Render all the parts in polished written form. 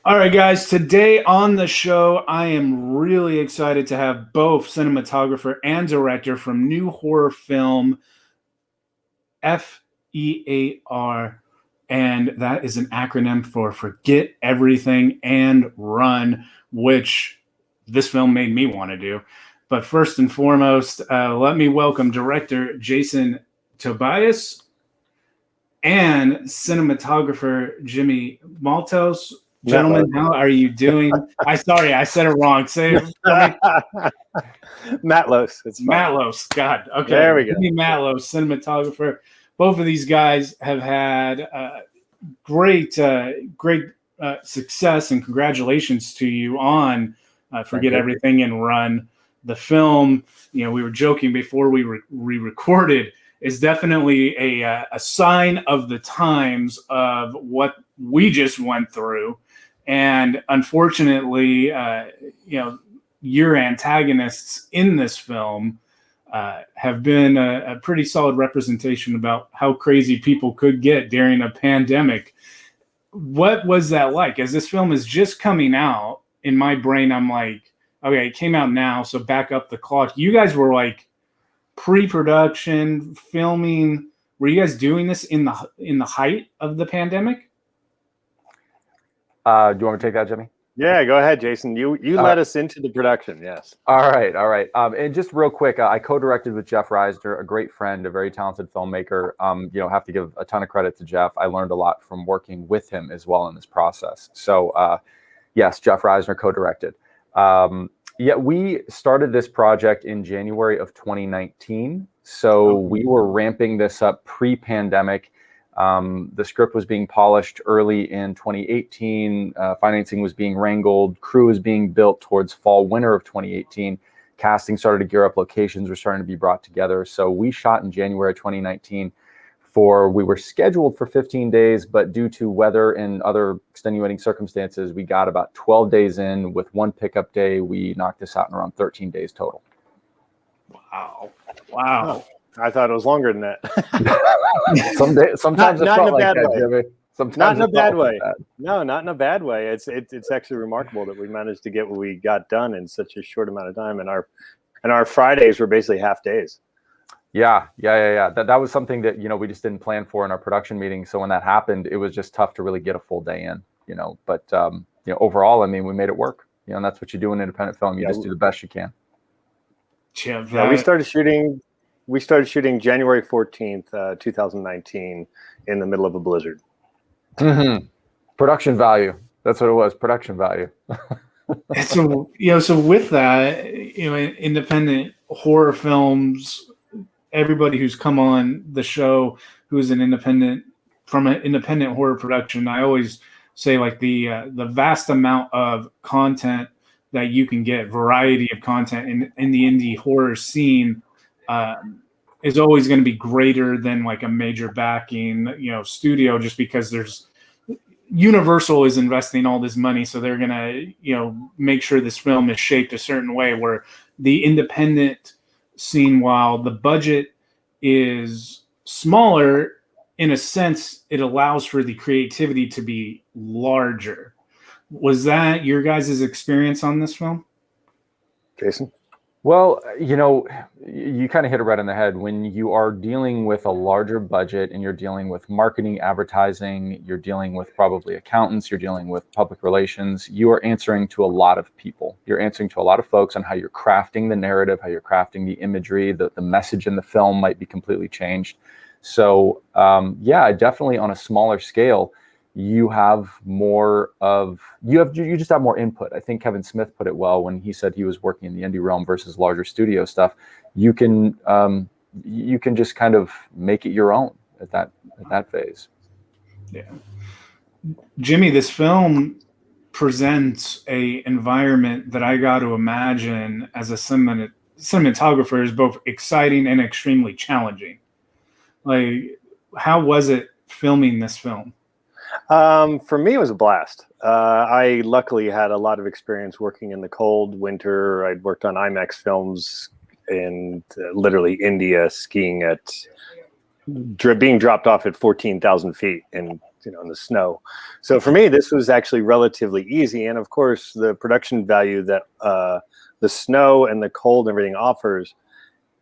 All right, guys, today on the show, I am really excited to have both cinematographer and director from new horror film F.E.A.R. And that is an acronym for Forget Everything and Run, which this film made me want to do. But first and foremost, let me welcome director Jason Tobias and cinematographer Jimmy Maltos. Gentlemen, how are you doing? I said it wrong. Say it for me. Matlosz. It's fine. Matlosz. God. Okay. There we go. Jimmy Matlosz, cinematographer. Both of these guys have had great success, and congratulations to you on Forget Everything and Run. The film, we were joking before we recorded, is definitely a sign of the times of what we just went through. And unfortunately, your antagonists in this film have been a pretty solid representation about how crazy people could get during a pandemic. What was that like? As this film is just coming out, in my brain, I'm like, okay, it came out now, so back up the clock. You guys were like pre-production, filming. Were you guys doing this in the height of the pandemic? Do you want me to take that, Jimmy? Yeah, go ahead, Jason. You led us into the production, yes. All right. And just real quick, I co-directed with Jeff Reisner, a great friend, a very talented filmmaker. Have to give a ton of credit to Jeff. I learned a lot from working with him as well in this process. So, yes, Jeff Reisner co-directed. We started this project in January of 2019. So we were ramping this up pre-pandemic. The script was being polished early in 2018. Financing was being wrangled. Crew was being built towards fall, winter of 2018. Casting started to gear up. Locations were starting to be brought together. So we shot in January 2019. We were scheduled for 15 days, but due to weather and other extenuating circumstances, we got about 12 days in. With one pickup day, we knocked this out in around 13 days total. Wow. Oh, I thought it was longer than that. Sometimes not in a bad way. Jimmy. Not in a bad way. No, not in a bad way. It's actually remarkable that we managed to get what we got done in such a short amount of time. And our Fridays were basically half days. Yeah. That was something that, we just didn't plan for in our production meeting. So when that happened, it was just tough to really get a full day in, but overall, we made it work, and that's what you do in independent film. You just do the best you can. Yeah, we started shooting January 14th, 2019 in the middle of a blizzard. Mm-hmm. Production value. That's what it was. Production value. So with that, independent horror films, everybody who's come on the show who is from an independent horror production, I always say like the vast amount of content that you can get, variety of content in the indie horror scene is always going to be greater than like a major backing, studio, just because Universal is investing all this money, so they're going to, make sure this film is shaped a certain way, where the independent scene, while the budget is smaller, in a sense, it allows for the creativity to be larger. Was that your guys' experience on this film? Jason? Well, you kind of hit it right on the head. When you are dealing with a larger budget and you're dealing with marketing, advertising, you're dealing with probably accountants, you're dealing with public relations, you are answering to a lot of people. You're answering to a lot of folks on how you're crafting the narrative, how you're crafting the imagery, the message in the film might be completely changed. So, definitely on a smaller scale, you have more of you just have more input. I think Kevin Smith put it well when he said he was working in the indie realm versus larger studio stuff. You can just kind of make it your own at that phase. Yeah. Jimmy, this film presents a environment that I got to imagine as a cinematographer is both exciting and extremely challenging. Like, how was it filming this film? For me, it was a blast. I luckily had a lot of experience working in the cold winter. I'd worked on IMAX films in literally India, skiing at being dropped off at 14,000 feet in in the snow. So for me, this was actually relatively easy. And of course, the production value that the snow and the cold and everything offers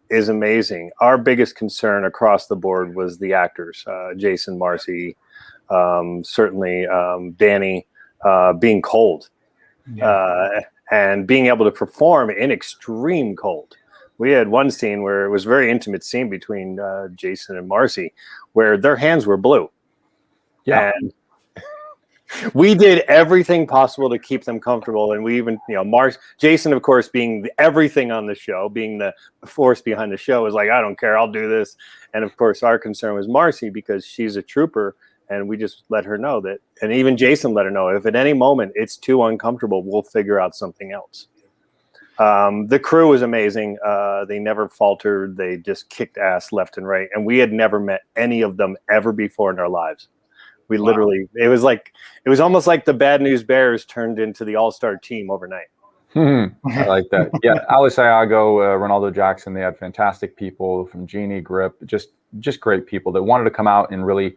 is amazing. Our biggest concern across the board was the actors, Jason, Marcy, certainly Danny, being cold. And being able to perform in extreme cold. We had one scene where it was a very intimate scene between Jason and Marcy, where their hands were blue. Yeah. And we did everything possible to keep them comfortable. And we even, Jason, of course, being everything on the show, being the force behind the show, was like, I don't care, I'll do this. And of course, our concern was Marcy, because she's a trooper. And we just let her know that, and even Jason let her know, if at any moment it's too uncomfortable, we'll figure out something else. The crew was amazing. They never faltered. They just kicked ass left and right. And we had never met any of them ever before in our lives. We literally, it was almost like the Bad News Bears turned into the all-star team overnight. I like that. Yeah, Alice Iago, Ronaldo Jackson, they had fantastic people from Genie, Grip, just great people that wanted to come out and really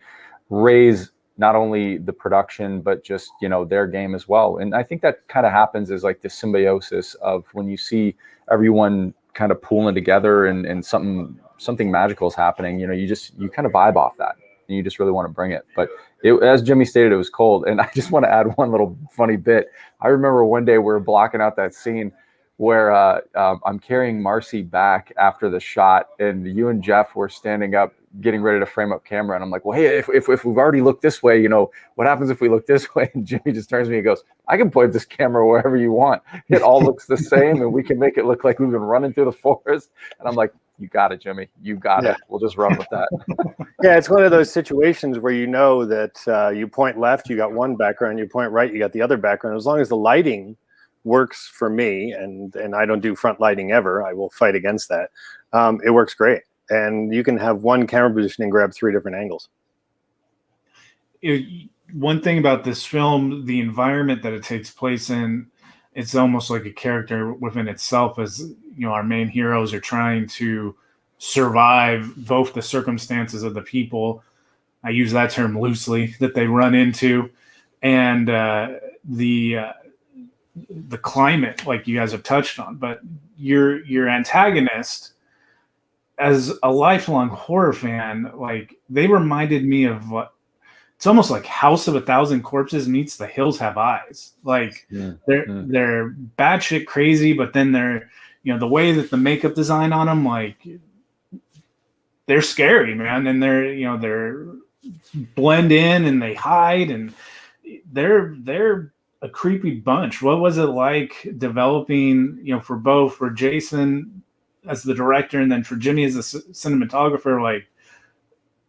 raise not only the production, but just, their game as well. And I think that kind of happens as like the symbiosis of when you see everyone kind of pooling together and something magical is happening, you kind of vibe off that and you just really want to bring it. But as Jimmy stated, it was cold. And I just want to add one little funny bit. I remember one day we were blocking out that scene where I'm carrying Marcy back after the shot, and you and Jeff were standing up getting ready to frame up camera, and I'm like, well, hey, if we've already looked this way, what happens if we look this way? And Jimmy just turns to me and goes, I can point this camera wherever you want. It all looks the same, and we can make it look like we've been running through the forest. And I'm like, you got it, Jimmy. You got it. We'll just run with that. Yeah, it's one of those situations where that you point left, you got one background, you point right, you got the other background. As long as the lighting works for me, and I don't do front lighting ever, I will fight against that. It works great. And you can have one camera position and grab 3 different angles. One thing about this film, the environment that it takes place in, it's almost like a character within itself, as our main heroes are trying to survive both the circumstances of the people, I use that term loosely, that they run into, and the climate, like you guys have touched on. But your antagonist, as a lifelong horror fan, like, they reminded me of it's almost like House of a Thousand Corpses meets The Hills Have Eyes. Like, they're batshit crazy, but then they're, the way that the makeup design on them, like, they're scary, man. And they're blend in and they hide, and they're a creepy bunch. What was it like developing, for Jason as the director, and then for Jimmy as the cinematographer? Like,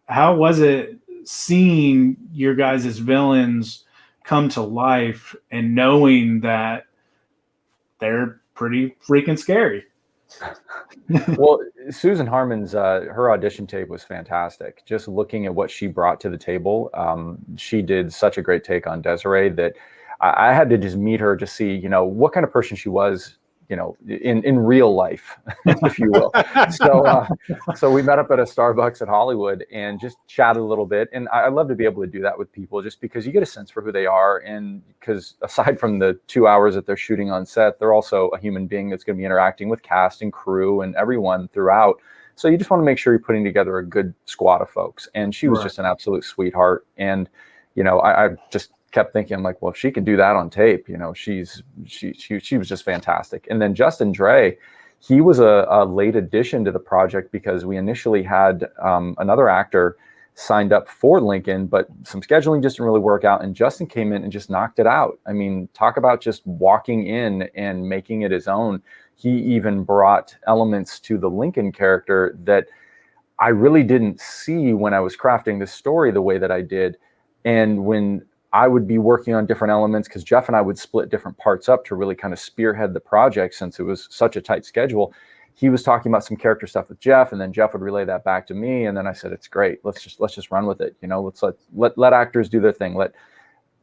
how was it seeing your guys as villains come to life and knowing that they're pretty freaking scary? Well, Susan Harmon's her audition tape was fantastic. Just looking at what she brought to the table, she did such a great take on Desiree that I had to just meet her to see, what kind of person she was, in real life, if you will. So we met up at a Starbucks at Hollywood and just chatted a little bit. And I love to be able to do that with people, just because you get a sense for who they are. And because aside from the 2 hours that they're shooting on set, they're also a human being that's going to be interacting with cast and crew and everyone throughout. So you just want to make sure you're putting together a good squad of folks. And she was just an absolute sweetheart. And, I just kept thinking, like, well, if she can do that on tape, she was just fantastic. And then Justin Dre, he was a late addition to the project, because we initially had another actor signed up for Lincoln, but some scheduling just didn't really work out, and Justin came in and just knocked it out. I mean, talk about just walking in and making it his own. He even brought elements to the Lincoln character that I really didn't see when I was crafting this story the way that I did. And when I would be working on different elements, because Jeff and I would split different parts up to really kind of spearhead the project, since it was such a tight schedule. He was talking about some character stuff with Jeff, and then Jeff would relay that back to me. And then I said, it's great. Let's just run with it. Let's let actors do their thing.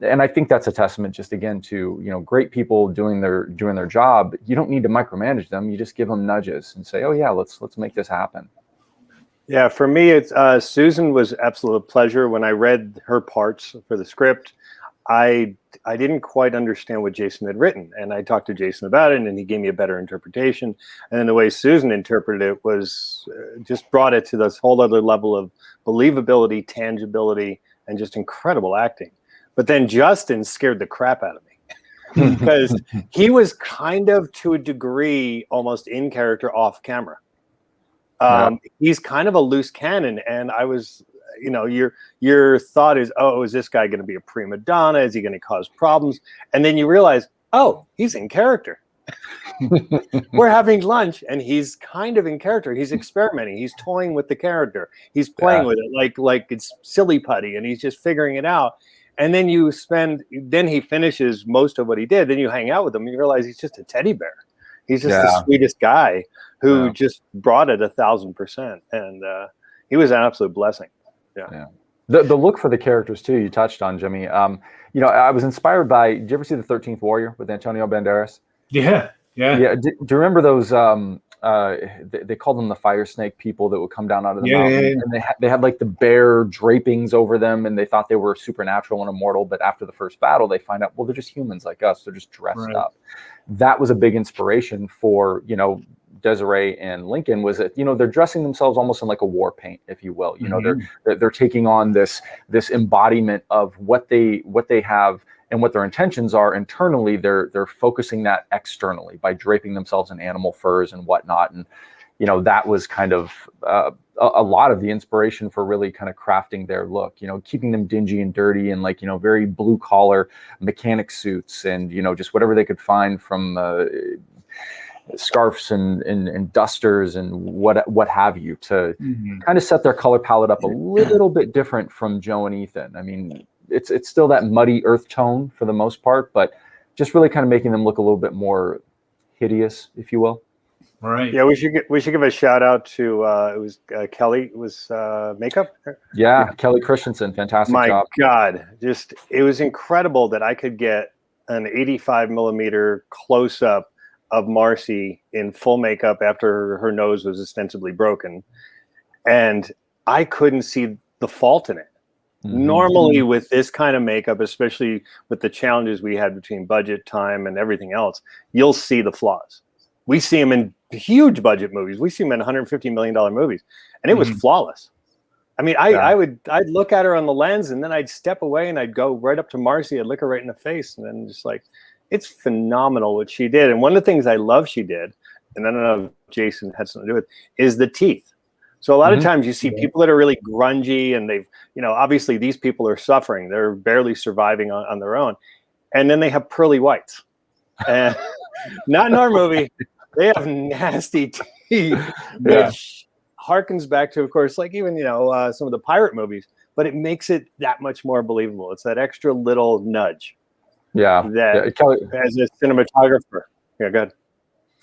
And I think that's a testament just again to, great people doing their job. You don't need to micromanage them. You just give them nudges and say, oh yeah, let's make this happen. Yeah, for me, it's Susan was absolute pleasure. When I read her parts for the script, I didn't quite understand what Jason had written, and I talked to Jason about it, and he gave me a better interpretation. And then the way Susan interpreted it was just brought it to this whole other level of believability, tangibility, and just incredible acting. But then Justin scared the crap out of me because he was kind of, to a degree, almost in character off camera. He's kind of a loose cannon, and I was, you know, your thought is, oh, is this guy going to be a prima donna? Is he going to cause problems? And then you realize, oh, he's in character. We're having lunch, and he's kind of in character. He's experimenting. He's toying with the character. He's playing with it like it's silly putty, and he's just figuring it out. And then then he finishes most of what he did. Then you hang out with him, and you realize he's just a teddy bear. He's just the sweetest guy who just brought it 1,000%, and he was an absolute blessing. Yeah. The look for the characters too, you touched on, Jimmy. You know, I was inspired by. Did you ever see the 13th Warrior with Antonio Banderas? Yeah. Do you remember those? They called them the fire snake people that would come down out of the mountain, and they had like the bear drapings over them, and they thought they were supernatural and immortal. But after the first battle, they find out, well, they're just humans like us. They're just dressed up. That was a big inspiration for, you know, Desiree and Lincoln, was that, you know, they're dressing themselves almost in like a war paint, if you will. You know, they're taking on this embodiment of what they have and what their intentions are internally. They're focusing that externally by draping themselves in animal furs and whatnot. And, you know, that was kind of a lot of the inspiration for really kind of crafting their look, you know, keeping them dingy and dirty and like, you know, very blue collar mechanic suits and, you know, just whatever they could find from scarves and dusters and what have you, to kind of set their color palette up a little bit different from Joe and Ethan. I mean, it's still that muddy earth tone for the most part, but just really kind of making them look a little bit more hideous, if you will. Right. Yeah, we should give a shout out to it was Kelly was makeup. Yeah, Kelly Christensen, fantastic job. My God, just it was incredible that I could get an 85mm close up of Marcy in full makeup after her nose was ostensibly broken, and I couldn't see the fault in it. Normally with this kind of makeup, especially with the challenges we had between budget, time, and everything else, you'll see the flaws. We see them in huge budget movies. We see them in $150 million movies, and it was flawless. I mean, I'd look at her on the lens, and then I'd step away and I'd go right up to Marcy. I'd look her right in the face, and then just like, it's phenomenal what she did. And one of the things I love she did, and I don't know if Jason had something to do with, is the teeth. So a lot of times you see people that are really grungy, and they've, you know, obviously these people are suffering. They're barely surviving on their own. And then they have pearly whites. And not in our movie. They have nasty teeth, which harkens back to, of course, like even, you know, some of the pirate movies, but it makes it that much more believable. It's that extra little nudge. That Kelly, as a cinematographer. Yeah, go ahead.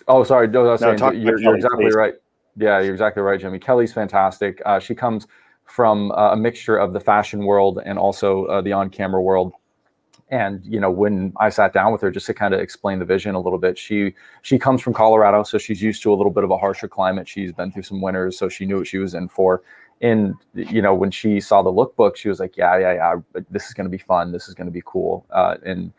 Oh, sorry. No, I was saying you're Kelly, exactly please. right. Yeah, you're exactly right, Jimmy. Kelly's fantastic. She comes from a mixture of the fashion world and also the on-camera world. And, you know, when I sat down with her just to kind of explain the vision a little bit, she comes from Colorado, so she's used to a little bit of a harsher climate. She's been through some winters, so she knew what she was in for. And, you know, when she saw the lookbook, she was like, yeah, this is going to be fun. This is going to be cool. And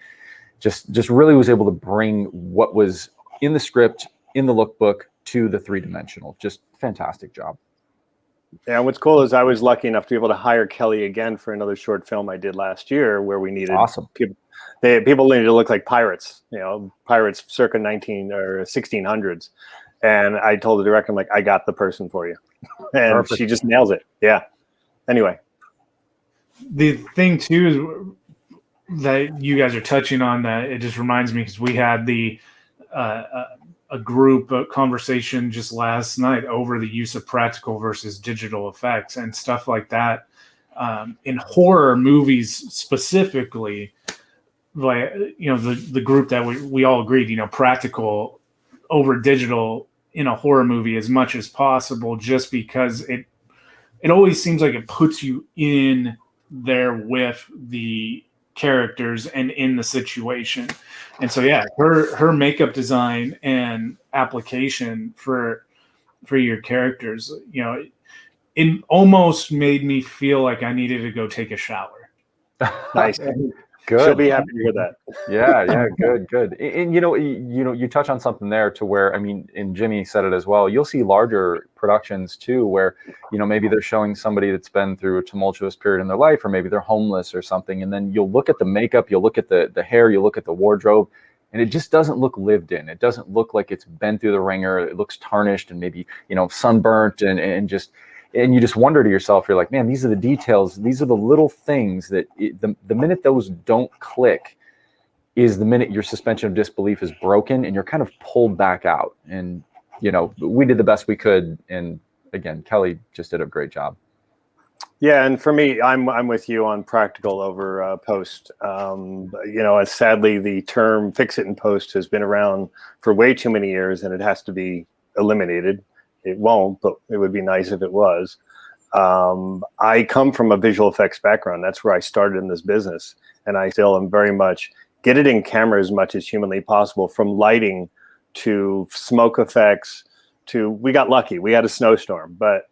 just really was able to bring what was in the script, in the lookbook, to the three-dimensional. Just fantastic job. Yeah, and what's cool is I was lucky enough to be able to hire Kelly again for another short film I did last year, where we needed people. People needed to look like pirates, you know, pirates circa 19 or 1600s. And I told the director, I'm like, I got the person for you, and perfect. She just nails it. Yeah. Anyway, the thing too is that you guys are touching on, that it just reminds me, because we had a group conversation just last night over the use of practical versus digital effects and stuff like that. In horror movies specifically, like, you know, the group that we all agreed, you know, practical over digital in a horror movie as much as possible, just because it always seems like it puts you in there with the characters and in the situation. And so yeah, her makeup design and application for your characters, you know, it almost made me feel like I needed to go take a shower. Nice. Good. She'll be happy to hear that. Yeah, good. And you touch on something there to where, I mean, and Jimmy said it as well. You'll see larger productions too, where maybe they're showing somebody that's been through a tumultuous period in their life, or maybe they're homeless or something, and then you'll look at the makeup, you'll look at the hair, you look at the wardrobe, and it just doesn't look lived in. It doesn't look like it's been through the ringer. It looks tarnished and maybe sunburnt and you just wonder to yourself, you're like, man, these are the details. These are the little things that the minute those don't click is the minute your suspension of disbelief is broken and you're kind of pulled back out. And, we did the best we could. And again, Kelly just did a great job. Yeah, and for me, I'm with you on practical over post. Sadly, the term "fix it in post" has been around for way too many years, and it has to be eliminated. It won't, but it would be nice if it was. I come from a visual effects background. That's where I started in this business, and I still am very much get it in camera as much as humanly possible, from lighting to smoke effects to, we got lucky, we had a snowstorm, but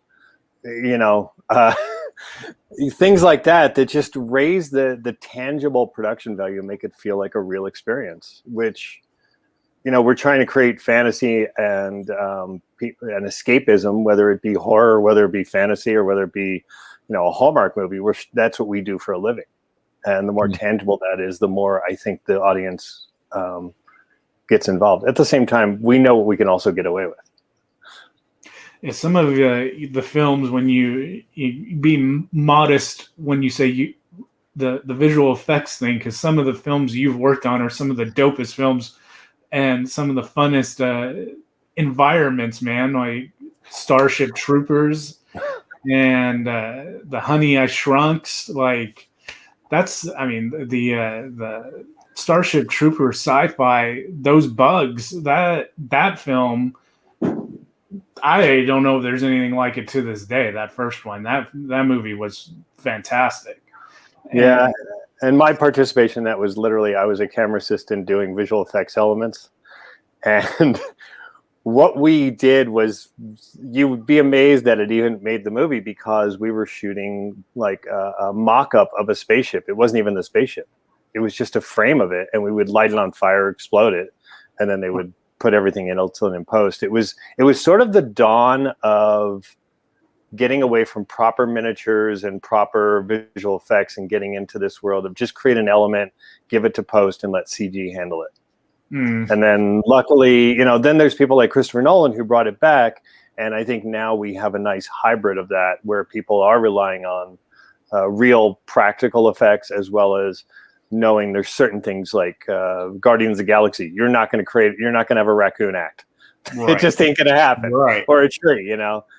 things like that just raise the tangible production value and make it feel like a real experience, which we're trying to create fantasy and escapism, whether it be horror, whether it be fantasy, or whether it be a Hallmark movie. That's what we do for a living, and the more tangible that is, the more I think the audience gets involved. At the same time, we know what we can also get away with. Yeah, some of the films, when you be modest when you say the visual effects thing, because some of the films you've worked on are some of the dopest films and some of the funnest environments, man, like Starship Troopers and the Honey I Shrunks. Like the Starship Trooper sci-fi, those bugs, that film, I don't know if there's anything like it to this day. That first one, that movie was fantastic. Yeah, and my participation in that was literally, I was a camera assistant doing visual effects elements, and what we did was, you would be amazed that it even made the movie, because we were shooting like a mock-up of a spaceship. It wasn't even the spaceship. It was just a frame of it, and we would light it on fire, explode it, and then they would put everything in post. It was sort of the dawn of getting away from proper miniatures and proper visual effects and getting into this world of just create an element, give it to post, and let CG handle it. And then luckily, then there's people like Christopher Nolan who brought it back. And I think now we have a nice hybrid of that, where people are relying on real practical effects, as well as knowing there's certain things like Guardians of the Galaxy. You're not going to have a raccoon act. Right. It just ain't going to happen. Right. Or a tree,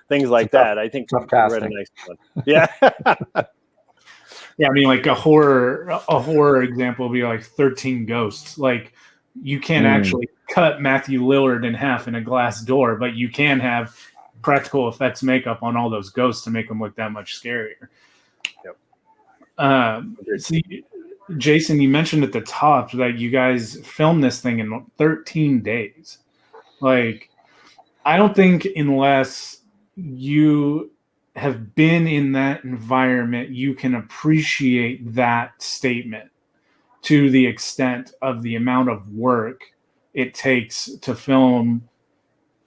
things like that. I think tough we're at a nice one. Yeah. Yeah, I mean, like a horror example would be like 13 Ghosts. Like, you can't actually cut Matthew Lillard in half in a glass door, but you can have practical effects makeup on all those ghosts to make them look that much scarier. Yep. See, Jason, you mentioned at the top that you guys filmed this thing in 13 days. Like, I don't think unless you have been in that environment, you can appreciate that statement to the extent of the amount of work it takes to film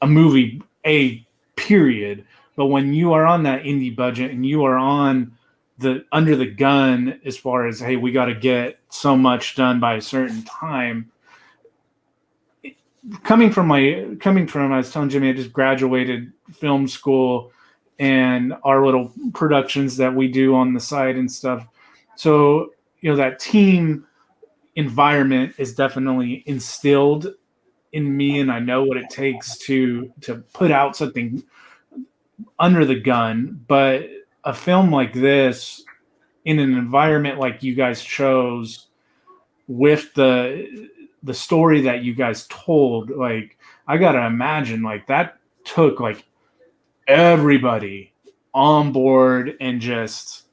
a movie, period. But when you are on that indie budget and you are on under the gun, as far as, hey, we got to get so much done by a certain time. Coming from I was telling Jimmy, I just graduated film school and our little productions that we do on the side and stuff. So, that team environment is definitely instilled in me, and I know what it takes to put out something under the gun. But a film like this, in an environment like you guys chose, with the story that you guys told, like, I gotta imagine like that took like everybody on board and just,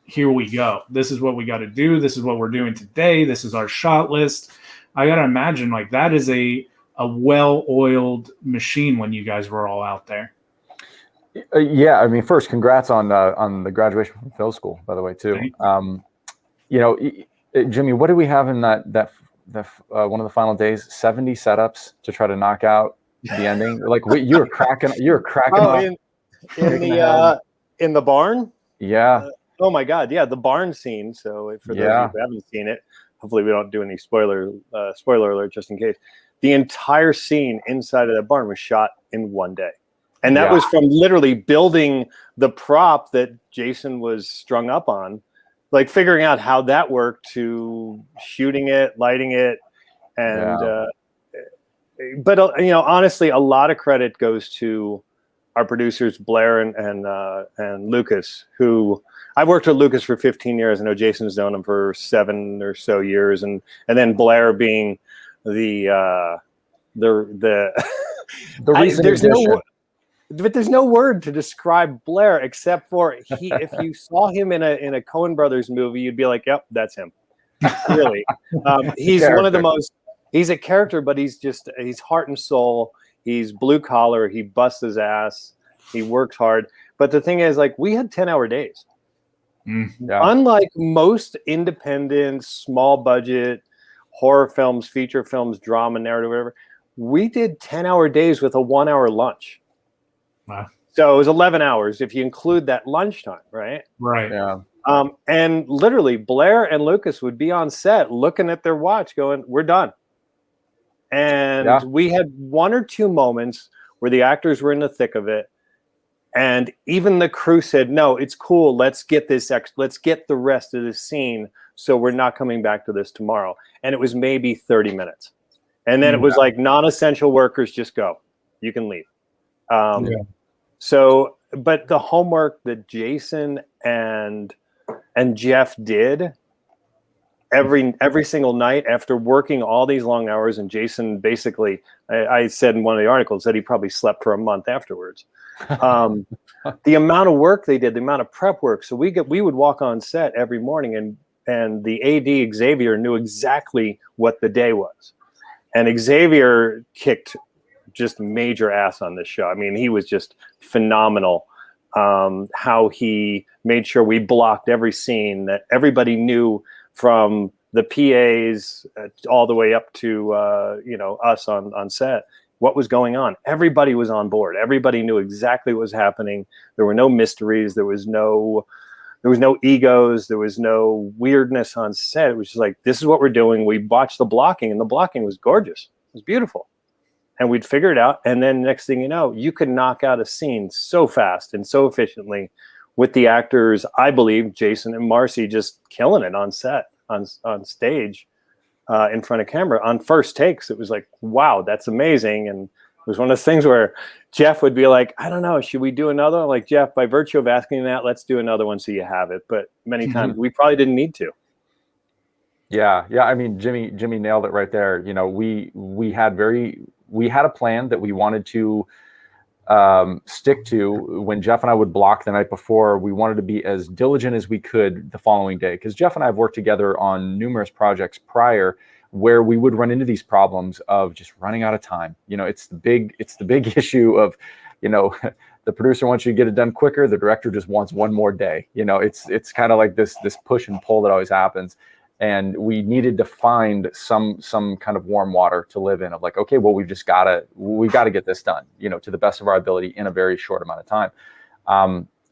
here we go. This is what we got to do. This is what we're doing today. This is our shot list. I got to imagine like that is a well-oiled machine when you guys were all out there. Yeah, I mean, first, congrats on the graduation from film school, by the way, too. Jimmy, what did we have in that one of the final days? 70 setups to try to knock out the ending. Like you were cracking Oh, up, in the barn. Yeah. Oh my God, yeah, the barn scene. So for those of you who haven't seen it, hopefully we don't do any spoiler alert just in case. The entire scene inside of that barn was shot in one day. And that was from literally building the prop that Jason was strung up on, like figuring out how that worked to shooting it, lighting it. And, but honestly, a lot of credit goes to our producers, Blair and Lucas, who I've worked with Lucas for 15 years. I know Jason's known him for 7 or so years. And then Blair being the recent addition. But there's no word to describe Blair except for if you saw him in a Coen Brothers movie, you'd be like, yep, that's him. Really. He's one of the most, he's a character, but he's heart and soul. He's blue collar. He busts his ass. He works hard. But the thing is, like, we had 10-hour days. Unlike most independent, small budget horror films, feature films, drama, narrative, whatever, we did 10-hour days with a 1-hour lunch. Wow. So it was 11 hours if you include that lunchtime, right? Right. Yeah. And literally, Blair and Lucas would be on set looking at their watch going, we're done. And we had 1 or 2 moments where the actors were in the thick of it. And even the crew said, no, it's cool. Let's get let's get the rest of this scene. So we're not coming back to this tomorrow. And it was maybe 30 minutes. And then it was like non-essential workers, just go. You can leave. So, but the homework that Jason and Jeff did every single night after working all these long hours, and Jason basically, I said in one of the articles that he probably slept for a month afterwards. The amount of work they did, the amount of prep work. So we would walk on set every morning, and the AD Xavier knew exactly what the day was, and Xavier kicked just major ass on this show. I mean, he was just phenomenal. How he made sure we blocked every scene, that everybody knew, from the PAs all the way up to us on set, what was going on. Everybody was on board. Everybody knew exactly what was happening. There were no mysteries. There was no egos. There was no weirdness on set. It was just like, this is what we're doing. We watched the blocking, and the blocking was gorgeous. It was beautiful. And we'd figure it out. And then next thing you know, you could knock out a scene so fast and so efficiently, with the actors, I believe, Jason and Marcy, just killing it on set, on stage, in front of camera, on first takes. It was like, wow, that's amazing. And it was one of those things where Jeff would be like, I don't know, should we do another? I'm like, Jeff, by virtue of asking that, let's do another one so you have it. But many times we probably didn't need to. Yeah. I mean, Jimmy nailed it right there. You know, we had a plan that we wanted to stick to. When Jeff and I would block the night before, we wanted to be as diligent as we could the following day, because Jeff and I have worked together on numerous projects prior where we would run into these problems of just running out of time. You know, it's the big issue of, you know, the producer wants you to get it done quicker, the director just wants one more day. You know, it's kind of like this push and pull that always happens. And we needed to find some kind of warm water to live in, of like, okay, well, we've got to get this done, you know, to the best of our ability in a very short amount of time.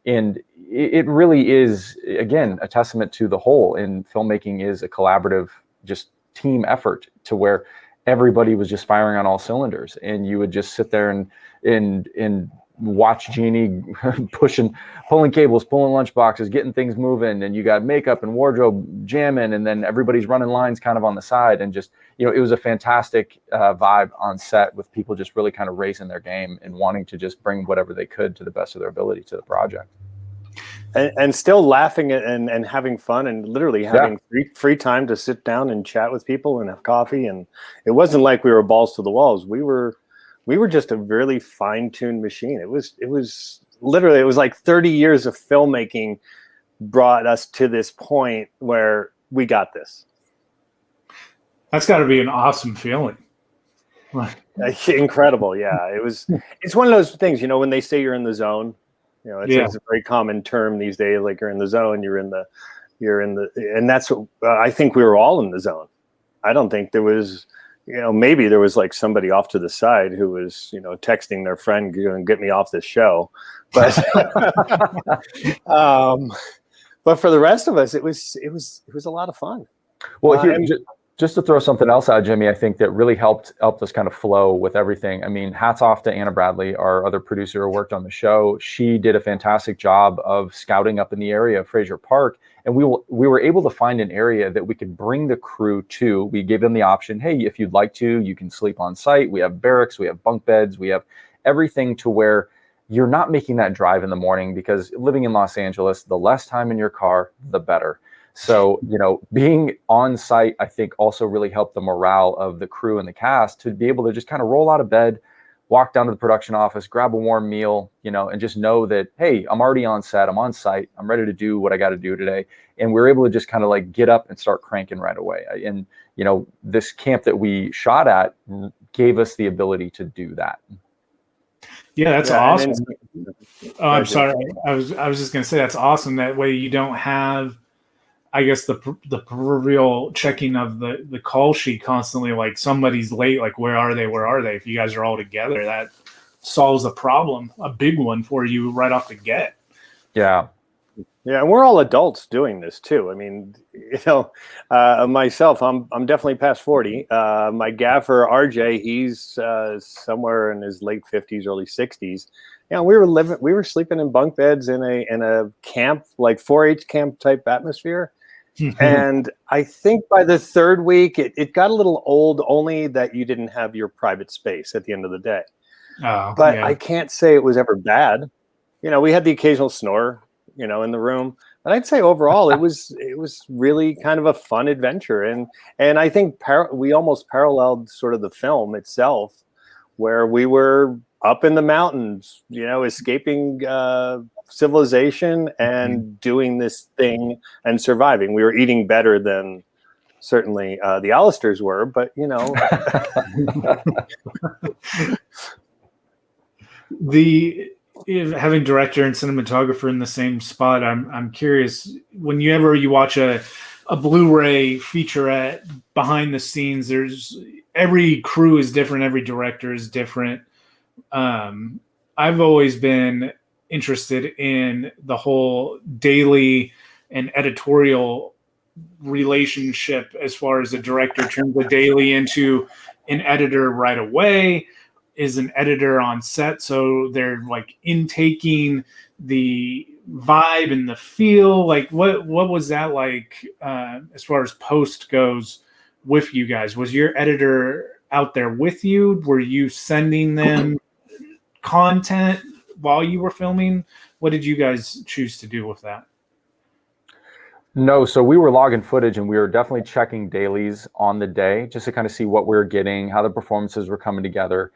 And it really is, again, a testament to the whole in filmmaking is a collaborative, just team effort, to where everybody was just firing on all cylinders, and you would just sit there and watch Jeannie pulling cables, pulling lunch boxes, getting things moving, and you got makeup and wardrobe jamming, and then everybody's running lines kind of on the side, and just, you know, it was a fantastic vibe on set, with people just really kind of raising their game and wanting to just bring whatever they could to the best of their ability to the project. And still laughing and having fun, and literally having free time to sit down and chat with people and have coffee. And it wasn't like we were balls to the walls. We were just a really fine-tuned machine. It was literally, it was like 30 years of filmmaking brought us to this point where we got this. That's got to be an awesome feeling. Incredible. Yeah, it's one of those things, you know, when they say you're in the zone, You know, it's a very common term these days. Like you're in the zone, and that's what I think we were all in the zone. I don't think there was, maybe there was like somebody off to the side who was, texting their friend, going, get me off this show. But, but for the rest of us, it was a lot of fun. Well, here, just to throw something else out, Jimmy, I think that really helped us kind of flow with everything. I mean, hats off to Anna Bradley, our other producer who worked on the show. She did a fantastic job of scouting up in the area of Fraser Park. And we were able to find an area that we could bring the crew to. We gave them the option, hey, if you'd like to, you can sleep on site. We have barracks, we have bunk beds, we have everything to where you're not making that drive in the morning, because living in Los Angeles, the less time in your car, the better. So, being on site, I think also really helped the morale of the crew and the cast to be able to just kind of roll out of bed, walk down to the production office, grab a warm meal, and just know that, hey, I'm already on set, I'm on site, I'm ready to do what I got to do today. And we're able to just kind of like get up and start cranking right away. And, this camp that we shot at gave us the ability to do that. Yeah, that's awesome. I'm sorry. I was just going to say that's awesome. That way you don't have, I guess, the proverbial checking of the call sheet constantly, like somebody's late, like where are they? If you guys are all together, that solves a problem, a big one for you right off the get. Yeah, and we're all adults doing this too. I mean, myself, I'm definitely past 40. My gaffer RJ, he's somewhere in his late 50s, early 60s. Yeah, we were sleeping in bunk beds in a camp, like 4-H camp type atmosphere. And I think by the third week, it got a little old, only that you didn't have your private space at the end of the day. But I can't say it was ever bad. We had the occasional snore, in the room. But I'd say overall, it was really kind of a fun adventure. And I think we almost paralleled sort of the film itself, where we were up in the mountains, escaping civilization and doing this thing and surviving. We were eating better than certainly the Allisters were, but having director and cinematographer in the same spot, I'm curious, when you watch a Blu-ray featurette behind the scenes, there's every crew is different, every director is different. I've always been interested in the whole daily and editorial relationship, as far as a director turns the daily into an editor right away, is an editor on set, so they're like intaking the vibe and the feel. Like what was that like as far as post goes with you guys? Was your editor out there with you? Were you sending them content while you were filming? What did you guys choose to do with that? No, so we were logging footage, and we were definitely checking dailies on the day just to kind of see what we were getting, how the performances were coming together.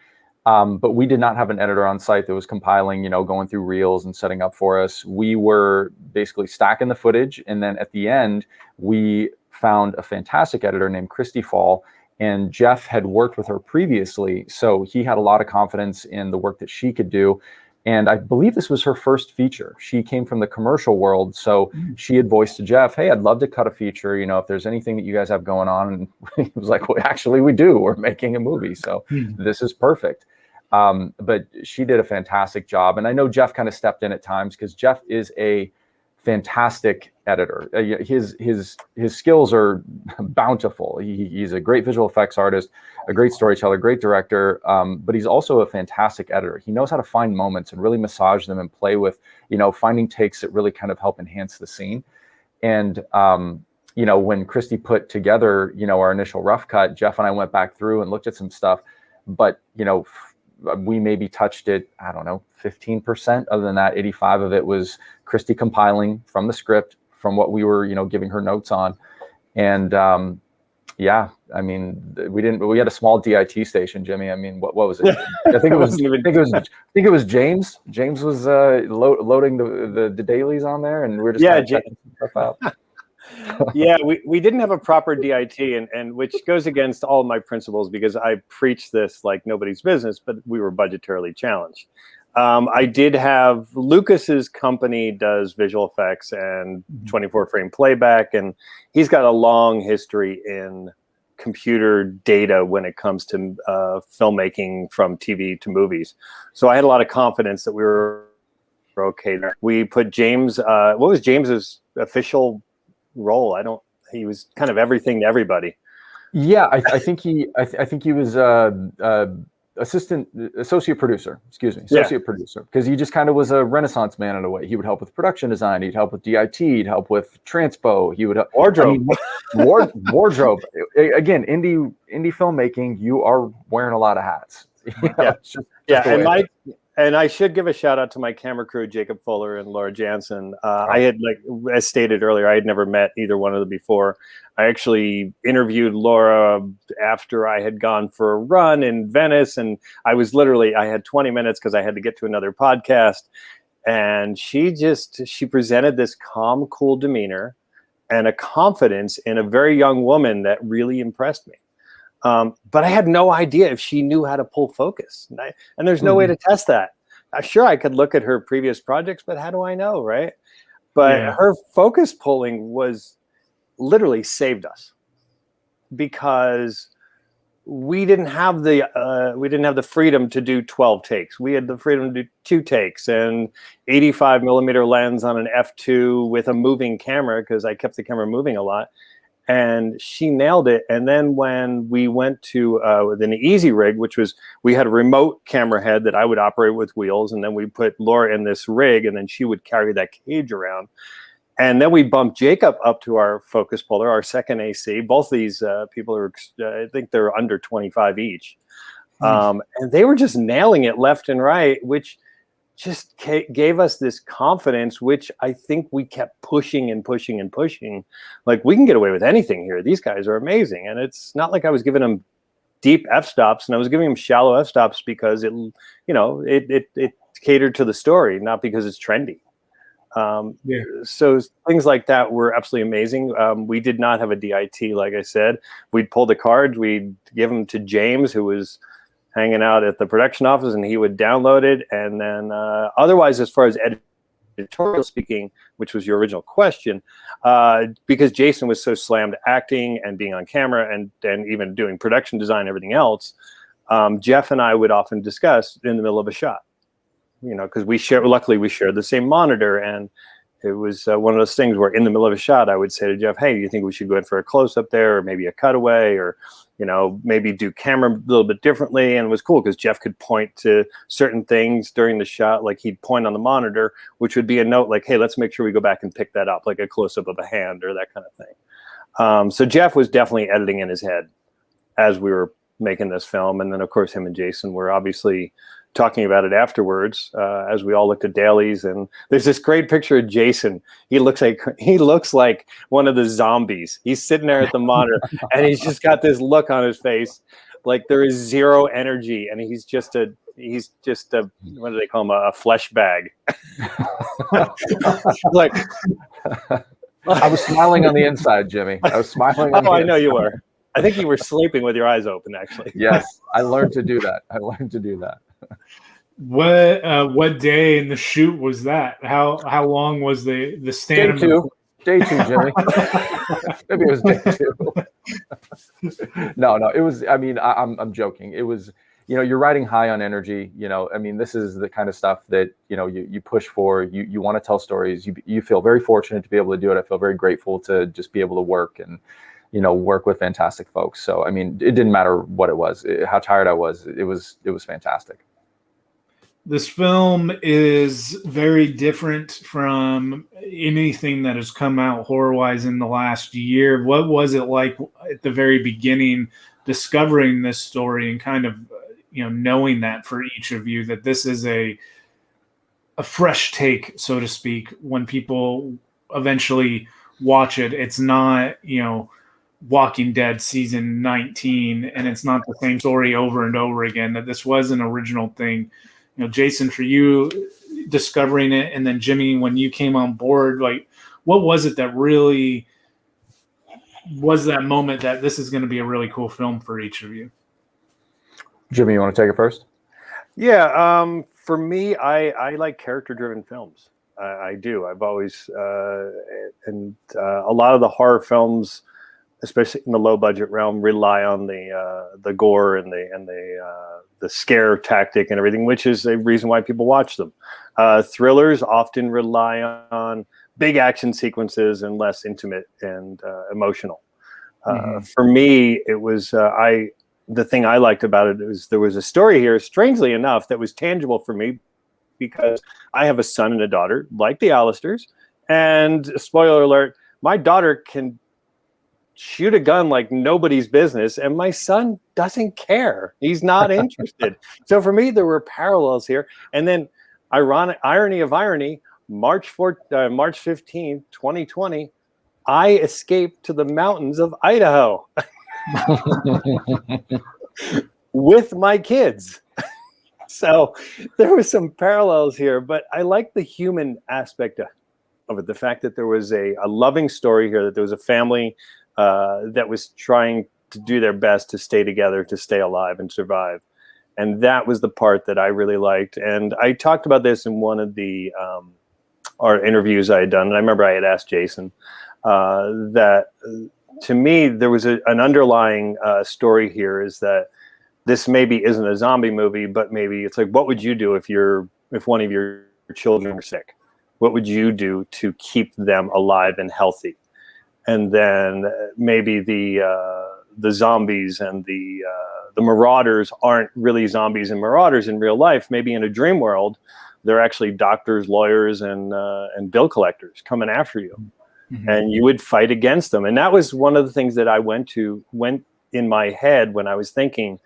But we did not have an editor on site that was compiling, going through reels and setting up for us. We were basically stacking the footage, and then at the end, we found a fantastic editor named Christy Fall. And Jeff had worked with her previously, so he had a lot of confidence in the work that she could do. And I believe this was her first feature. She came from the commercial world, so she had voiced to Jeff, hey, I'd love to cut a feature, if there's anything that you guys have going on. And he was like, well, actually, we do. We're making a movie, so this is perfect. But she did a fantastic job. And I know Jeff kind of stepped in at times, because Jeff is a fantastic editor. His skills are bountiful. He's a great visual effects artist, a great storyteller, great director, but he's also a fantastic editor. He knows how to find moments and really massage them and play with, finding takes that really kind of help enhance the scene. And, when Christy put together, our initial rough cut, Jeff and I went back through and looked at some stuff, but, we maybe touched it, I don't know, 15%. Other than that, 85 of it was Christy compiling from the script, from what we were, giving her notes on. And yeah, I mean, we had a small DIT station, Jimmy. I mean, what was it? I think it was James. James was loading the dailies on there, and we were just checking some stuff out. Yeah, we didn't have a proper DIT, and which goes against all my principles, because I preach this like nobody's business, but we were budgetarily challenged. I did have Lucas's company does visual effects and 24 frame playback, and he's got a long history in computer data when it comes to filmmaking from TV to movies. So I had a lot of confidence that we were okay there. We put James, what was James's official role? He was kind of everything to everybody. Yeah, I think he was associate producer, producer, because he just kind of was a Renaissance man in a way. He would help with production design, he'd help with DIT, he'd help with transpo, he would help wardrobe. Wardrobe. Again, indie filmmaking, you are wearing a lot of hats. And I should give a shout out to my camera crew, Jacob Fuller and Laura Jansen. I had, as stated earlier, I had never met either one of them before. I actually interviewed Laura after I had gone for a run in Venice, and I had 20 minutes because I had to get to another podcast. And she presented this calm, cool demeanor and a confidence in a very young woman that really impressed me. But I had no idea if she knew how to pull focus. And there's no way to test that. Sure, I could look at her previous projects, but how do I know, right? But her focus pulling was literally saved us, because we didn't have the freedom to do 12 takes. We had the freedom to do 2 takes and 85 millimeter lens on an f2 with a moving camera, because I kept the camera moving a lot. And she nailed it. And then when we went to an easy rig, which was, we had a remote camera head that I would operate with wheels, and then we put Laura in this rig, and then she would carry that cage around. And then we bumped Jacob up to our focus puller, our second AC. Both these people are, I think they're under 25 each. And they were just nailing it left and right, which just gave us this confidence, which I think we kept pushing and pushing and pushing. Like, we can get away with anything here. These guys are amazing. And it's not like I was giving them deep f-stops, and I was giving them shallow f-stops because it catered to the story, not because it's trendy. So things like that were absolutely amazing. We did not have a DIT, like I said. We'd pull the cards, we'd give them to James, who was hanging out at the production office, and he would download it. And then otherwise, as far as editorial speaking, which was your original question, because Jason was so slammed acting and being on camera and even doing production design and everything else, Jeff and I would often discuss in the middle of a shot, because luckily we shared the same monitor. And it was one of those things where in the middle of a shot, I would say to Jeff, hey, do you think we should go in for a close-up there, or maybe a cutaway, or maybe do camera a little bit differently? And it was cool because Jeff could point to certain things during the shot, like he'd point on the monitor, which would be a note like, hey, let's make sure we go back and pick that up, like a close-up of a hand or that kind of thing. So Jeff was definitely editing in his head as we were making this film. And then, of course, him and Jason were obviously talking about it afterwards, as we all looked at dailies. And there's this great picture of Jason. He looks like one of the zombies. He's sitting there at the monitor, and he's just got this look on his face, like there is zero energy, and he's just a what do they call him, a flesh bag. Like, I was smiling on the inside, Jimmy. I was smiling. Oh, I know you were. I think you were sleeping with your eyes open, actually. Yes, I learned to do that. What day in the shoot was that? How long was the stand? Day two, Jimmy. Maybe it was day 2. No, it was. I mean, I'm joking. It was. You're riding high on energy. I mean, this is the kind of stuff that you push for. You want to tell stories. You feel very fortunate to be able to do it. I feel very grateful to just be able to work and work with fantastic folks. So, I mean, it didn't matter what it was, how tired I was. It was fantastic. This film is very different from anything that has come out horror-wise in the last year. What was it like at the very beginning, discovering this story and kind of, knowing that for each of you, that this is a fresh take, so to speak, when people eventually watch it? It's not, Walking Dead season 19, and it's not the same story over and over again, that this was an original thing. Jason, for you discovering it, and then Jimmy, when you came on board, like, what was it that really was that moment that this is going to be a really cool film for each of you? Jimmy, you want to take it first? Yeah. For me, I like character-driven films. I do. I've always a lot of the horror films, especially in the low-budget realm, rely on the gore and the scare tactic and everything, which is a reason why people watch them. Thrillers often rely on big action sequences and less intimate and emotional. For me, it was the thing I liked about it was there was a story here, strangely enough, that was tangible for me because I have a son and a daughter, like the Allisters. And spoiler alert, my daughter can shoot a gun like nobody's business, and my son doesn't care. He's not interested. So for me, there were parallels here. And then, irony of irony, March 15th, 2020, I escaped to the mountains of Idaho with my kids. So there were some parallels here, but I like the human aspect of it. The fact that there was a loving story here, that there was a family that was trying to do their best to stay together, to stay alive and survive. And that was the part that I really liked. And I talked about this in one of the our interviews I had done. And I remember I had asked Jason that to me, there was an underlying story here, is that this maybe isn't a zombie movie, but maybe it's like, what would you do if one of your children were sick? What would you do to keep them alive and healthy? And then maybe the zombies and the marauders aren't really zombies and marauders in real life. Maybe in a dream world, they're actually doctors, lawyers, and bill collectors coming after you. Mm-hmm. And you would fight against them. And that was one of the things that I went in my head when I was thinking,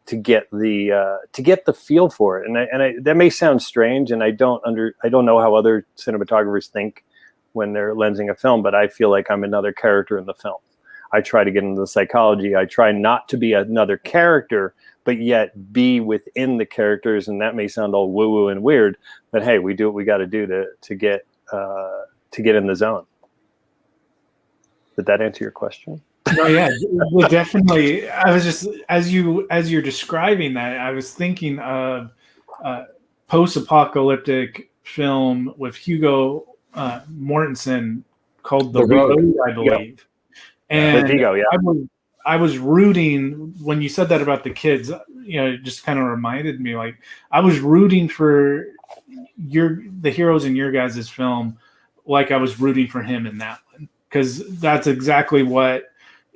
to get the feel for it. And that may sound strange, and I don't know how other cinematographers think when they're lensing a film, but I feel like I'm another character in the film. I try to get into the psychology. I try not to be another character, but yet be within the characters. And that may sound all woo-woo and weird, but hey, we do what we got to do to get in the zone. Did that answer your question? No, yeah, well, definitely. I was just, as you're describing that, I was thinking of post-apocalyptic film with Hugo Mortensen called The Road, I believe. Yep. And Vigo, yeah. I was rooting when you said that about the kids. It just kind of reminded me, like, I was rooting for the heroes in your guys' film, like I was rooting for him in that one, because that's exactly what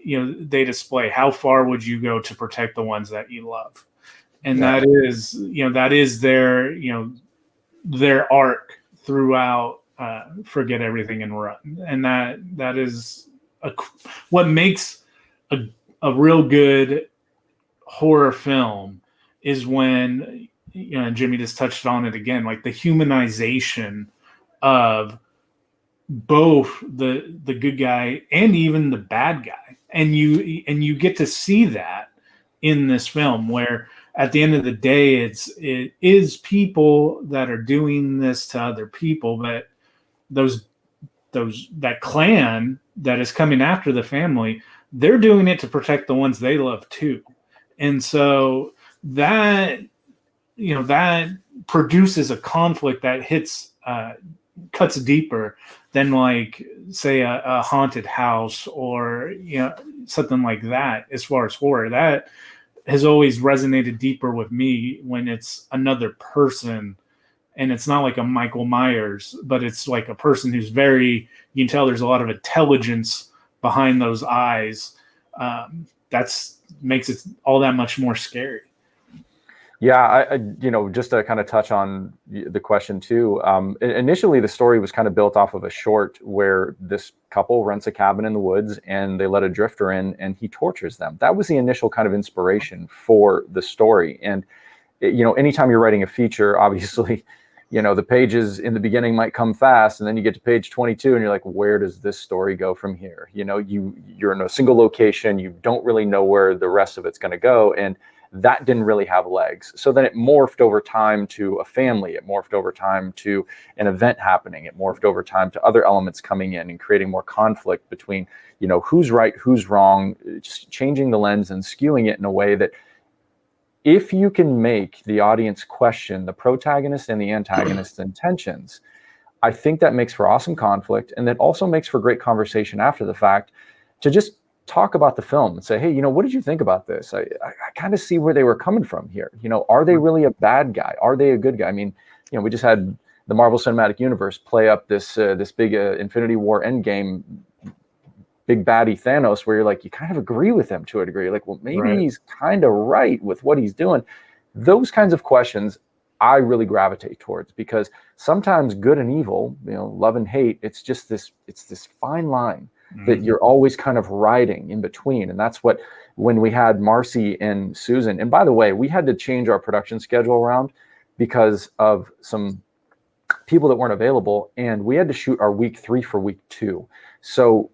they display. How far would you go to protect the ones that you love? And that is their arc throughout Forget Everything and Run. And that is what makes a real good horror film is when, and Jimmy just touched on it again, like the humanization of both the good guy and even the bad guy. And you get to see that in this film, where at the end of the day, it is people that are doing this to other people, but that clan that is coming after the family, they're doing it to protect the ones they love too. And so that produces a conflict that cuts deeper than, like, say a haunted house or something like that. As far as horror, that has always resonated deeper with me when it's another person, and it's not like a Michael Myers, but it's like a person who's you can tell there's a lot of intelligence behind those eyes. That's makes it all that much more scary. Yeah, I just to kind of touch on the question too. Initially, the story was kind of built off of a short where this couple rents a cabin in the woods and they let a drifter in and he tortures them. That was the initial kind of inspiration for the story. And anytime you're writing a feature, obviously, the pages in the beginning might come fast, and then you get to page 22 and you're like, where does this story go from here? You're in a single location, you don't really know where the rest of it's going to go, and that didn't really have legs. So then it morphed over time to a family. It morphed over time to an event happening. It morphed over time to other elements coming in and creating more conflict between, who's right, who's wrong, just changing the lens and skewing it in a way that if you can make the audience question the protagonist and the antagonist's intentions, I think that makes for awesome conflict, and that also makes for great conversation after the fact to just talk about the film and say, hey, what did you think about this? I kind of see where they were coming from here. Are they really a bad guy? Are they a good guy? I mean, we just had the Marvel Cinematic Universe play up this big Infinity War Endgame big baddie Thanos, where you're like, you kind of agree with him to a degree. Like, well, maybe he's kind of right with what he's doing. Those kinds of questions I really gravitate towards, because sometimes good and evil, love and hate, it's this fine line that you're always kind of riding in between. And that's what, when we had Marcy and Susan, and by the way, we had to change our production schedule around because of some people that weren't available, and we had to shoot our week 3 for week 2. So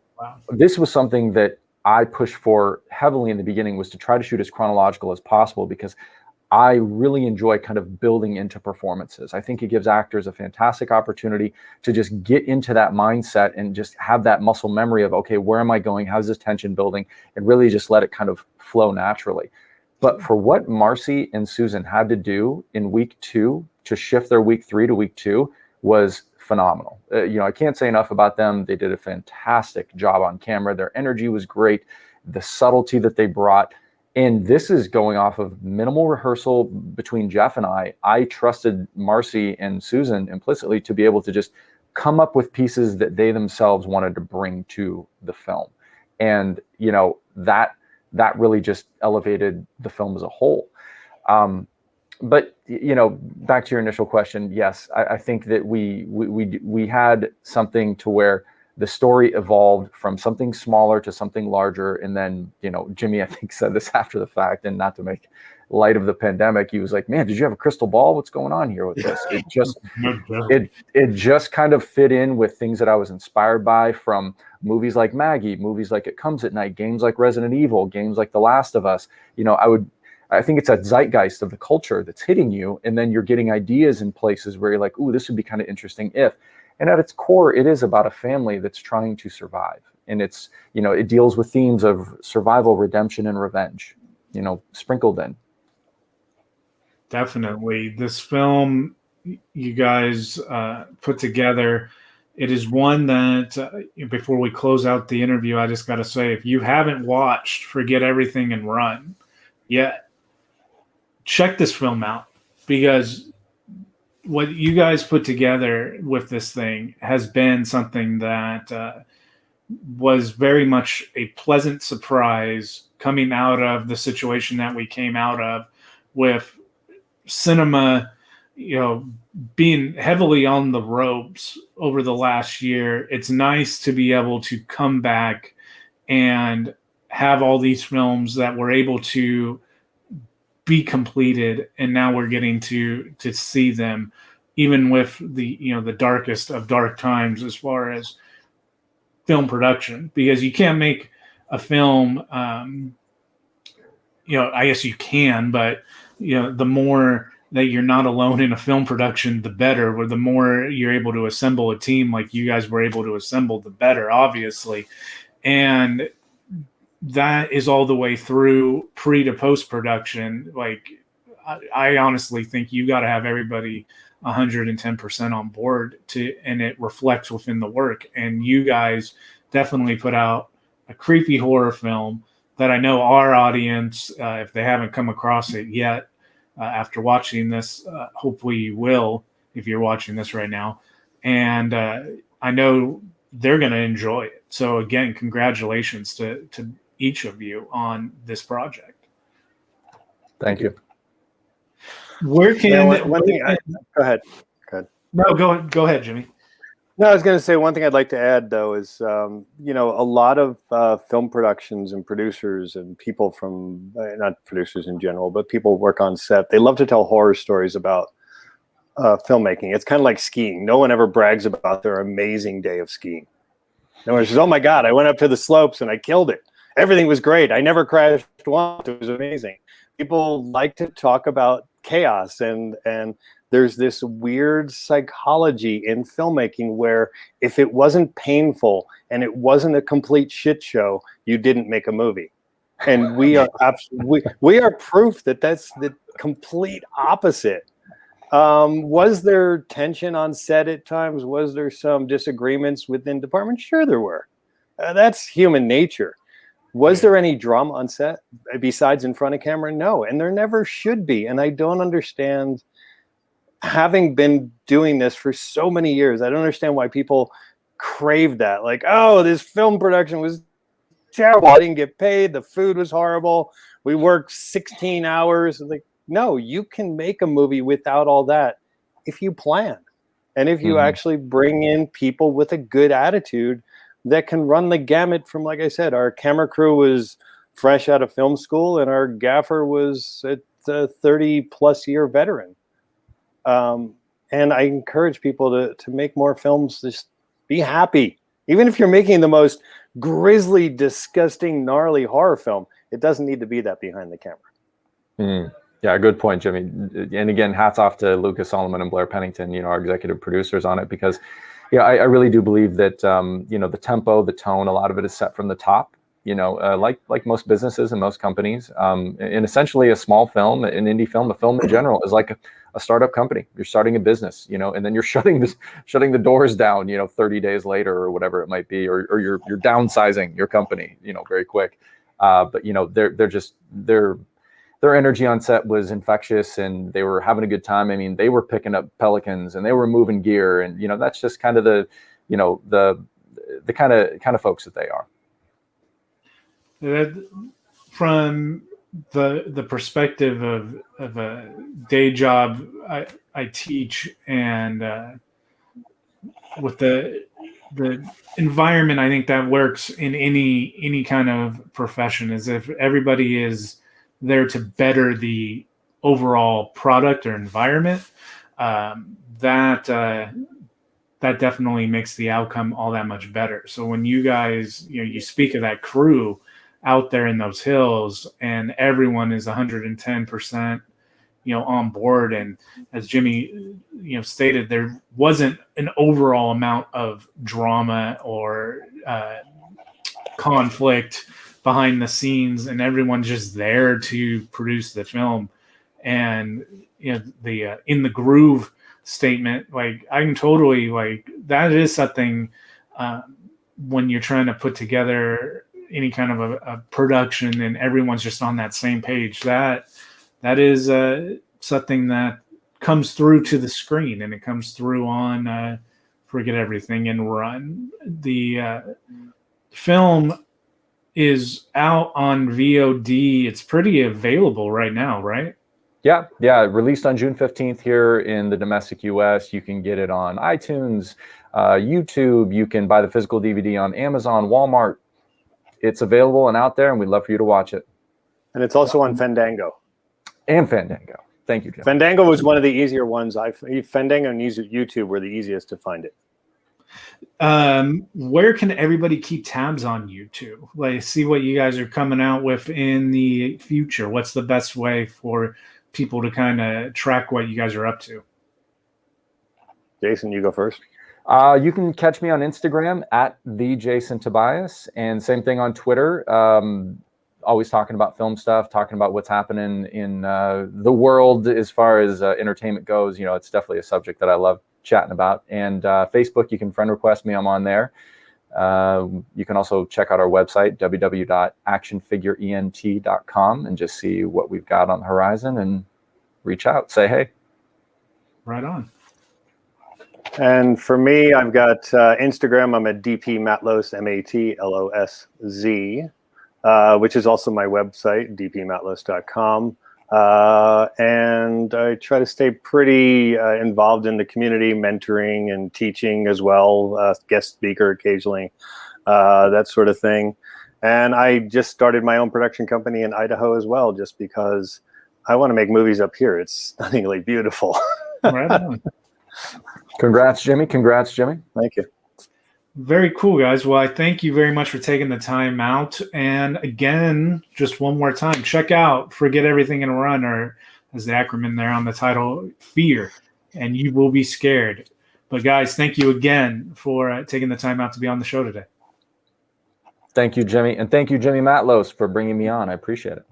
this was something that I pushed for heavily in the beginning, was to try to shoot as chronological as possible, because I really enjoy kind of building into performances. I think it gives actors a fantastic opportunity to just get into that mindset and just have that muscle memory of, okay, where am I going? How's this tension building? And really just let it kind of flow naturally. But for what Marcy and Susan had to do in week 2 to shift their week 3 to week 2 was phenomenal. I can't say enough about them. They did a fantastic job on camera. Their energy was great. The subtlety that they brought. And this is going off of minimal rehearsal between Jeff and I. I trusted Marcy and Susan implicitly to be able to just come up with pieces that they themselves wanted to bring to the film. And, that really just elevated the film as a whole. But, back to your initial question, yes, I think that we had something to where the story evolved from something smaller to something larger. And then, Jimmy, I think, said this after the fact, and not to make light of the pandemic, he was like, man, did you have a crystal ball? What's going on here with this? It just, it just kind of fit in with things that I was inspired by from movies like Maggie, movies like It Comes at Night, games like Resident Evil, games like The Last of Us. I think it's a zeitgeist of the culture that's hitting you. And then you're getting ideas in places where you're like, ooh, this would be kind of interesting if. And at its core, it is about a family that's trying to survive. And it's, it deals with themes of survival, redemption, and revenge, sprinkled in. Definitely. This film you guys put together, it is one that, before we close out the interview, I just got to say, if you haven't watched Forget Everything and Run yet, check this film out, because what you guys put together with this thing has been something that was very much a pleasant surprise coming out of the situation that we came out of, with cinema, being heavily on the ropes over the last year. It's nice to be able to come back and have all these films that were able to be completed, and now we're getting to see them, even with the the darkest of dark times as far as film production, because you can't make a film. I guess you can, but the more that you're not alone in a film production, the better. Or the more you're able to assemble a team like you guys were able to assemble, the better, obviously. And that is all the way through pre to post production. Like, I honestly think you got to have everybody 110% on board and it reflects within the work. And you guys definitely put out a creepy horror film that I know our audience, if they haven't come across it yet, after watching this, hopefully you will, if you're watching this right now. And I know they're going to enjoy it. So again, congratulations to each of you on this project. Thank you. Where can one thing? Go ahead. No, go ahead, Jimmy. No, I was going to say, one thing I'd like to add, though, is a lot of film productions and producers and people from not producers in general, but people who work on set, they love to tell horror stories about filmmaking. It's kind of like skiing. No one ever brags about their amazing day of skiing. No one says, "Oh my God, I went up to the slopes and I killed it. Everything was great. I never crashed once. It was amazing." People like to talk about chaos, and there's this weird psychology in filmmaking where if it wasn't painful and it wasn't a complete shit show, you didn't make a movie. And we are we are proof that that's the complete opposite. Was there tension on set at times? Was there some disagreements within departments? Sure, there were. That's human nature. Was there any drama on set besides in front of camera? No, and there never should be. And I don't understand, having been doing this for so many years, I don't understand why people crave that. Like, oh, this film production was terrible. I didn't get paid. The food was horrible. We worked 16 hours. Like, no, you can make a movie without all that if you plan. And if you actually bring in people with a good attitude that can run the gamut from, like I said, our camera crew was fresh out of film school and our gaffer was a 30-plus year veteran. And I encourage people to make more films. Just be happy. Even if you're making the most grisly, disgusting, gnarly horror film, it doesn't need to be that behind the camera. Yeah, good point, Jimmy. And again, hats off to Lucas Solomon and Blair Pennington, our executive producers on it, because I really do believe that, the tempo, the tone, a lot of it is set from the top, like most businesses and most companies. And essentially a small film, an indie film, a film in general is like a startup company. You're starting a business, and then you're shutting the doors down, 30 days later or whatever it might be, or you're downsizing your company, very quick. But their energy on set was infectious and they were having a good time. I mean, they were picking up pelicans and they were moving gear, and that's just kind of the kind of folks that they are. From the perspective of a day job, I teach, and with the environment, I think that works in any kind of profession, is if everybody is there to better the overall product or environment, that definitely makes the outcome all that much better. So when you guys, you speak of that crew out there in those hills and everyone is 110%, on board. And as Jimmy, stated, there wasn't an overall amount of drama or conflict behind the scenes, and everyone's just there to produce the film. And the in the groove statement, like, I can totally, like, that is something when you're trying to put together any kind of a production and everyone's just on that same page, that is something that comes through to the screen, and it comes through on Forget Everything and Run. The film is out on VOD. It's pretty available right now, right? Yeah. Released on June 15th here in the domestic US. You can get it on iTunes, YouTube. You can buy the physical DVD on Amazon, Walmart. It's available and out there, and we'd love for you to watch it. And it's also on Fandango. And Fandango. Thank you, Jim. Fandango was one of the easier ones. Fandango and YouTube were the easiest to find it. Where can everybody keep tabs on YouTube? Like, see what you guys are coming out with in the future. What's the best way for people to kind of track what you guys are up to? Jason, you go first. You can catch me on Instagram at @TheJasonTobias, and same thing on Twitter. Always talking about film stuff, talking about what's happening in the world as far as entertainment goes. It's definitely a subject that I love chatting about. And Facebook, you can friend request me. I'm on there. You can also check out our website, www.actionfigureent.com, and just see what we've got on the horizon and reach out, say hey. Right on. And for me, I've got Instagram. I'm at DP Matlosz, MATLOSZ, which is also my website, dpmatlosz.com. And I try to stay pretty involved in the community, mentoring and teaching as well, guest speaker occasionally, that sort of thing. And I just started my own production company in Idaho as well, just because I want to make movies up here. It's stunningly beautiful. Right on. Congrats, Jimmy. Thank you. Very cool, guys. Well, I thank you very much for taking the time out. And again, just one more time, check out Forget Everything and Run, or as the acronym there on the title, F.E.A.R, and you will be scared. But guys, thank you again for taking the time out to be on the show today. Thank you, Jimmy. And thank you, Jimmy Matlosz, for bringing me on. I appreciate it.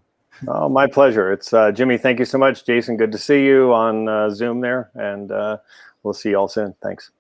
Oh, my pleasure. It's Jimmy. Thank you so much. Jason, good to see you on Zoom there. And we'll see you all soon. Thanks.